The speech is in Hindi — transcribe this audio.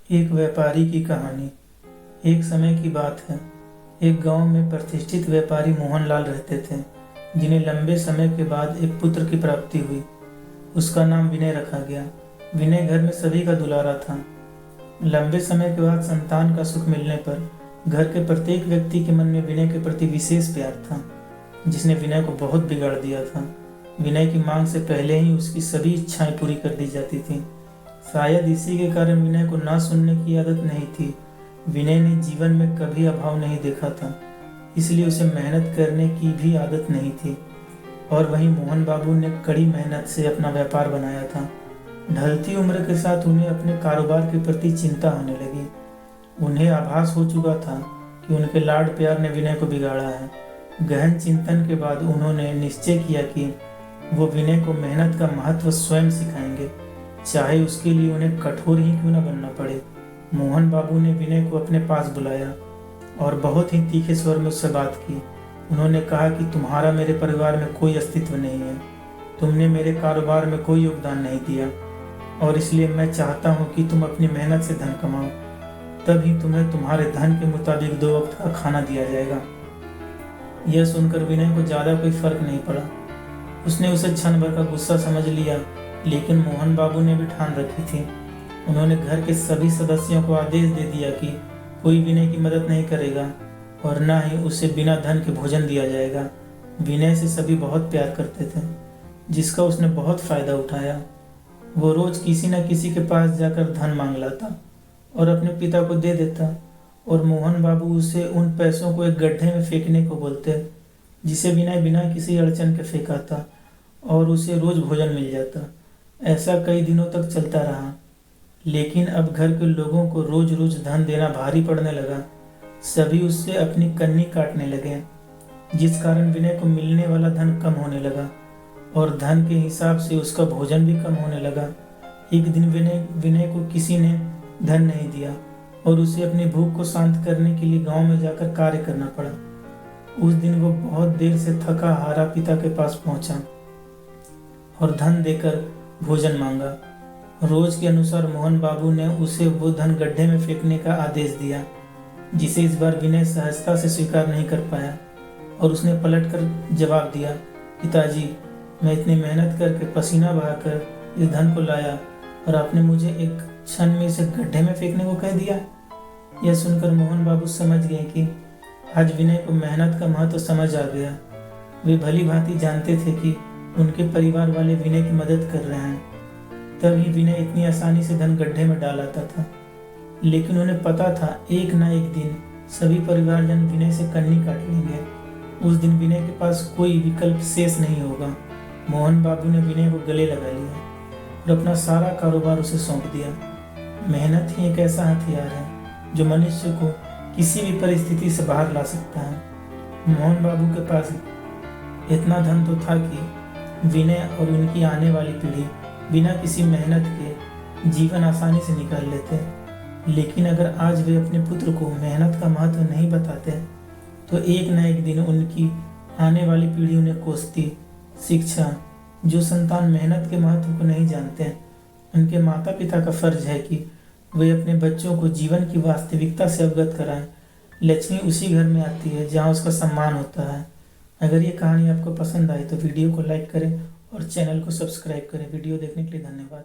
एक व्यापारी की कहानी। एक समय की बात है। एक गांव में प्रतिष्ठित व्यापारी मोहनलाल रहते थे, जिन्हें लंबे समय के बाद एक पुत्र की प्राप्ति हुई। उसका नाम विनय रखा गया। विनय घर में सभी का दुलारा था। लंबे समय के बाद संतान का सुख मिलने पर घर के प्रत्येक व्यक्ति के मन में विनय के प्रति विशेष प्यार था, जिसने विनय को बहुत बिगाड़ दिया था। विनय की मांग से पहले ही उसकी सभी इच्छाएं पूरी कर दी जाती थी। शायद इसी के कारण विनय को ना सुनने की आदत नहीं थी। विनय ने जीवन में कभी अभाव नहीं देखा था, इसलिए उसे मेहनत करने की भी आदत नहीं थी। और वहीं मोहन बाबू ने कड़ी मेहनत से अपना व्यापार बनाया था। ढलती उम्र के साथ उन्हें अपने कारोबार के प्रति चिंता होने लगी। उन्हें आभास हो चुका था कि उनके लाड प्यार ने विनय को बिगाड़ा है। गहन चिंतन के बाद उन्होंने निश्चय किया कि वो विनय को मेहनत का महत्व स्वयं सिखाएंगे, चाहे उसके लिए उन्हें कठोर ही क्यों न बनना पड़े। मोहन बाबू ने विनय को अपने पास बुलाया और बहुत ही तीखे स्वर में उससे बात की। उन्होंने कहा कि तुम्हारा मेरे परिवार में कोई अस्तित्व नहीं है, तुमने मेरे कारोबार में कोई योगदान नहीं दिया, और इसलिए मैं चाहता हूँ कि तुम अपनी मेहनत से धन कमाओ, तभी तुम्हें तुम्हारे धन के मुताबिक 2 वक्त का खाना दिया जाएगा। यह सुनकर विनय को ज़्यादा कोई फर्क नहीं पड़ा। उसने उसे क्षण भर का गुस्सा समझ लिया, लेकिन मोहन बाबू ने भी ठान रखी थी। उन्होंने घर के सभी सदस्यों को आदेश दे दिया कि कोई विनय की मदद नहीं करेगा और न ही उसे बिना धन के भोजन दिया जाएगा। विनय से सभी बहुत प्यार करते थे, जिसका उसने बहुत फायदा उठाया। वो रोज किसी न किसी के पास जाकर धन मांग लाता और अपने पिता को दे देता, और मोहन बाबू उसे उन पैसों को एक गड्ढे में फेंकने को बोलते, जिसे विनय बिना किसी अड़चन के फेंकाता और उसे रोज भोजन मिल जाता। ऐसा कई दिनों तक चलता रहा, लेकिन अब घर के लोगों को रोज रोज धन देना भारी पड़ने लगा। सभी उससे अपनी कन्नी काटने लगे, जिस कारण विनय को मिलने वाला धन कम होने लगा और धन के हिसाब से उसका भोजन भी कम होने लगा। एक दिन विनय को किसी ने धन नहीं दिया और उसे अपनी भूख को शांत करने के लिए गांव में जाकर कार्य करना पड़ा। उस दिन वो बहुत देर से थका हारा पिता के पास पहुंचा और धन देकर भोजन मांगा। रोज के अनुसार मोहन बाबू ने उसे वो धन गड्ढे में फेंकने का आदेश दिया, जिसे इस बार विनय सहजता से स्वीकार नहीं कर पाया और उसने पलटकर जवाब दिया, पिताजी, मैं इतनी मेहनत करके पसीना बहाकर इस धन को लाया और आपने मुझे एक क्षण में इसे गड्ढे में फेंकने को कह दिया। यह सुनकर मोहन बाबू समझ गए कि आज विनय को मेहनत का महत्व समझ आ गया। वे भली भांति जानते थे कि उनके परिवार वाले विनय की मदद कर रहे हैं, तभी विनय इतनी आसानी से धन गड्ढे में डाल आता था। लेकिन उन्हें पता था एक ना एक दिन सभी परिवारजन विनय से कन्नी काट लेंगे। उस दिन विनय के पास कोई विकल्प शेष नहीं होगा। मोहन बाबू ने विनय को गले लगा लिया और अपना सारा कारोबार उसे सौंप दिया। मेहनत ही एक ऐसा हथियार है जो मनुष्य को किसी भी परिस्थिति से बाहर ला सकता है। मोहन बाबू के पास इतना धन तो था कि विनय और उनकी आने वाली पीढ़ी बिना किसी मेहनत के जीवन आसानी से निकाल लेते। लेकिन अगर आज वे अपने पुत्र को मेहनत का महत्व नहीं बताते, तो एक न एक दिन उनकी आने वाली पीढ़ी उन्हें कोसती। शिक्षा, जो संतान मेहनत के महत्व को नहीं जानते, उनके माता पिता का फर्ज है कि वे अपने बच्चों को जीवन की वास्तविकता से अवगत कराएं। लक्ष्मी उसी घर में आती है जहां उसका सम्मान होता है। अगर ये कहानी आपको पसंद आई तो वीडियो को लाइक करें और चैनल को सब्सक्राइब करें। वीडियो देखने के लिए धन्यवाद।